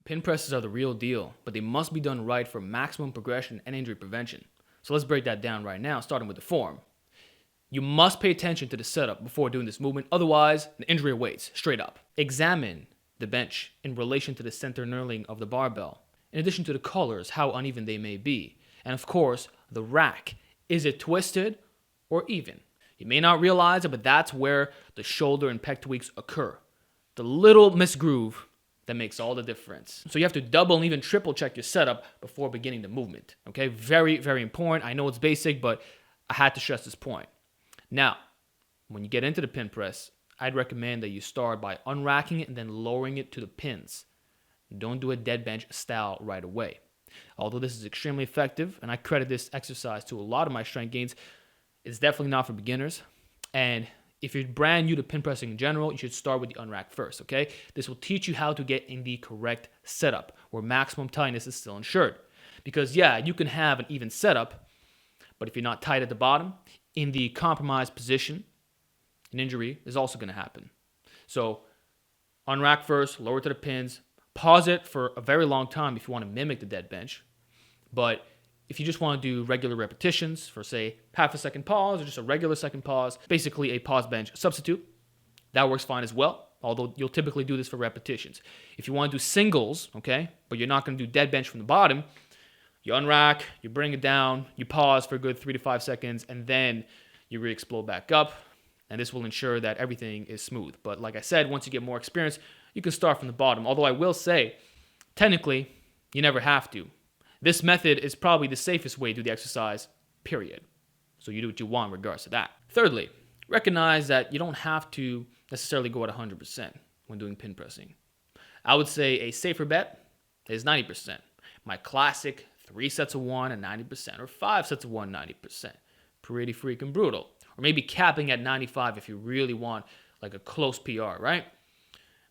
Pin presses are the real deal, but they must be done right for maximum progression and injury prevention. So let's break that down right now, starting with the form. You must pay attention to the setup before doing this movement, otherwise the injury awaits, straight up. Examine the bench in relation to the center knurling of the barbell, in addition to the colors, how uneven they may be. And of course, the rack. Is it twisted or even? You may not realize it, but that's where the shoulder and pec tweaks occur. The little misgroove that makes all the difference. So you have to double and even triple check your setup before beginning the movement. Okay, very, very important. I know it's basic, but I had to stress this point. Now, when you get into the pin press, I'd recommend that you start by unracking it and then lowering it to the pins. Don't do a dead bench style right away. Although this is extremely effective, and I credit this exercise to a lot of my strength gains, it's definitely not for beginners. And if you're brand new to pin pressing in general, you should start with the unrack first, okay? This will teach you how to get in the correct setup where maximum tightness is still ensured. Because yeah, you can have an even setup, but if you're not tight at the bottom, in the compromised position, an injury is also going to happen. So unrack first, lower to the pins, pause it for a very long time if you want to mimic the dead bench. But if you just want to do regular repetitions for, say, half a second pause or just a regular second pause, basically a pause bench substitute, that works fine as well, although you'll typically do this for repetitions. If you want to do singles, okay, but you're not going to do dead bench from the bottom, you unrack, you bring it down, you pause for a good 3 to 5 seconds, and then you re-explode back up, and this will ensure that everything is smooth. But like I said, once you get more experience, you can start from the bottom, although I will say, technically, you never have to. This method is probably the safest way to do the exercise, period. So you do what you want in regards to that. Thirdly, recognize that you don't have to necessarily go at 100% when doing pin pressing. I would say a safer bet is 90%. My classic 3 sets of 1 at 90%, or 5 sets of 1 90%. Pretty freaking brutal. Or maybe capping at 95 if you really want like a close PR, right?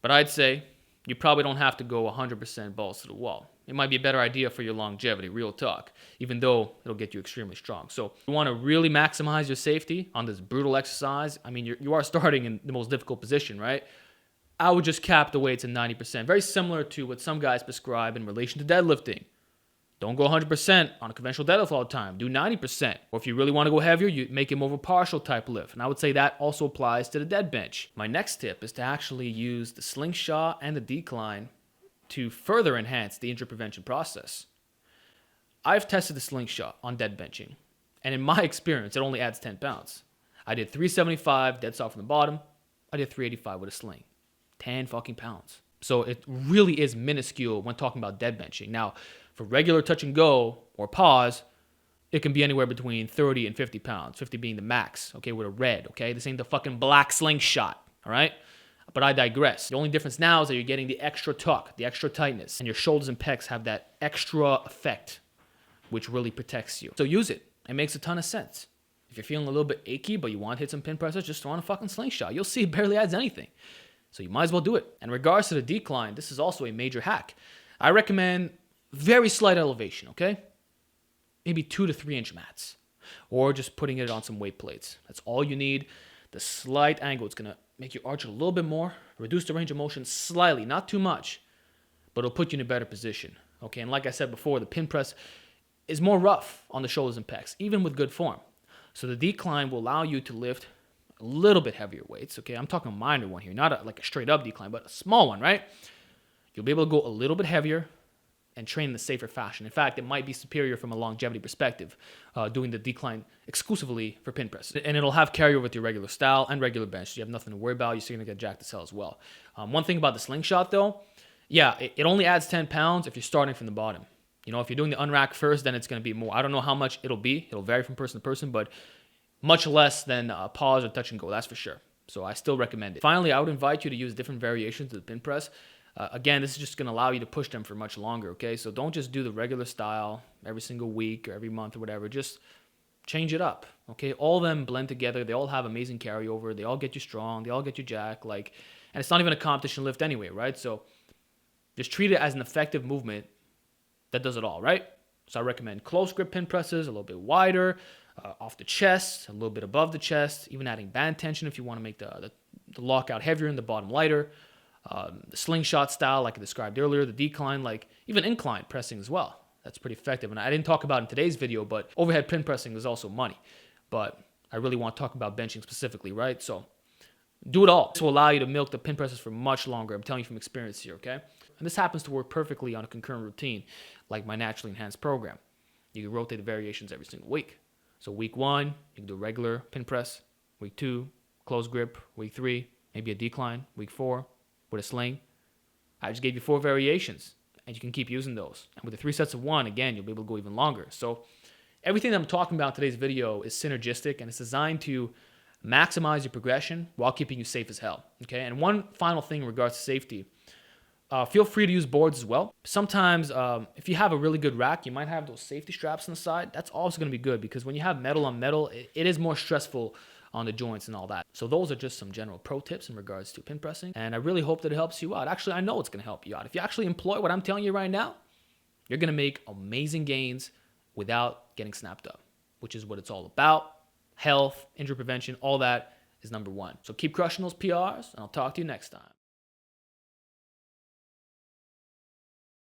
But I'd say you probably don't have to go 100% balls to the wall. It might be a better idea for your longevity, real talk, even though it'll get you extremely strong. So you want to really maximize your safety on this brutal exercise. I mean, you are starting in the most difficult position, right? I would just cap the weights at 90%. Very similar to what some guys prescribe in relation to deadlifting. Don't go 100% on a conventional deadlift all the time. Do 90%. Or if you really want to go heavier, you make it more of a partial type lift. And I would say that also applies to the dead bench. My next tip is to actually use the slingshot and the decline to further enhance the injury prevention process. I've tested the slingshot on dead benching, and in my experience, it only adds 10 pounds. I did 375 dead soft from the bottom. I did 385 with a sling. 10 fucking pounds. So it really is minuscule when talking about dead benching. Now, for regular touch and go or pause, it can be anywhere between 30 and 50 pounds, 50 being the max, okay, with a red, okay? This ain't the fucking black slingshot, all right? But I digress. The only difference now is that you're getting the extra tuck, the extra tightness, and your shoulders and pecs have that extra effect, which really protects you. So use it. It makes a ton of sense. If you're feeling a little bit achy, but you want to hit some pin presses, just throw on a fucking slingshot. You'll see it barely adds anything. So you might as well do it. In regards to the decline, this is also a major hack. I recommend very slight elevation, okay? Maybe 2 to 3 inch mats, or just putting it on some weight plates. That's all you need. The slight angle, it's going to make you arch a little bit more, reduce the range of motion slightly, not too much, but it'll put you in a better position. Okay, and like I said before, the pin press is more rough on the shoulders and pecs, even with good form. So the decline will allow you to lift a little bit heavier weights. Okay, I'm talking a minor one here, not like a straight up decline, but a small one, right? You'll be able to go a little bit heavier and train in a safer fashion. In fact, it might be superior from a longevity perspective, doing the decline exclusively for pin press. And it'll have carryover with your regular style and regular bench. So you have nothing to worry about. You're still going to get jacked as hell as well. One thing about the slingshot, though, yeah, it only adds 10 pounds if you're starting from the bottom. You know, if you're doing the unrack first, then it's going to be more. I don't know how much it'll be. It'll vary from person to person, but much less than pause or touch and go, that's for sure. So I still recommend it. Finally, I would invite you to use different variations of the pin press. Again, this is just going to allow you to push them for much longer, okay? So don't just do the regular style every single week or every month or whatever. Just change it up, okay? All of them blend together. They all have amazing carryover. They all get you strong. They all get you jacked. And it's not even a competition lift anyway, right? So just treat it as an effective movement that does it all, right? So I recommend close grip pin presses, a little bit wider, off the chest, a little bit above the chest, even adding band tension if you want to make the lockout heavier and the bottom lighter. The slingshot style, like I described earlier, the decline, like even incline pressing as well. That's pretty effective. And I didn't talk about it in today's video, but overhead pin pressing is also money. But I really want to talk about benching specifically, right? So do it all. This will allow you to milk the pin presses for much longer. I'm telling you from experience here, okay? And this happens to work perfectly on a concurrent routine, like my naturally enhanced program. You can rotate the variations every single week. So week 1, you can do a regular pin press. Week 2, close grip. Week 3, maybe a decline. Week 4, with a sling. I just gave you 4 variations, and you can keep using those. And with the 3 sets of 1, again, you'll be able to go even longer. So everything that I'm talking about in today's video is synergistic, and it's designed to maximize your progression while keeping you safe as hell. Okay. And one final thing in regards to safety, feel free to use boards as well. Sometimes if you have a really good rack, you might have those safety straps on the side. That's also going to be good because when you have metal on metal, it is more stressful on the joints and all that. So those are just some general pro tips in regards to pin pressing. And I really hope that it helps you out. Actually, I know it's going to help you out. If you actually employ what I'm telling you right now, you're going to make amazing gains without getting snapped up, which is what it's all about. Health, injury prevention, all that is number 1. So keep crushing those PRs, and I'll talk to you next time.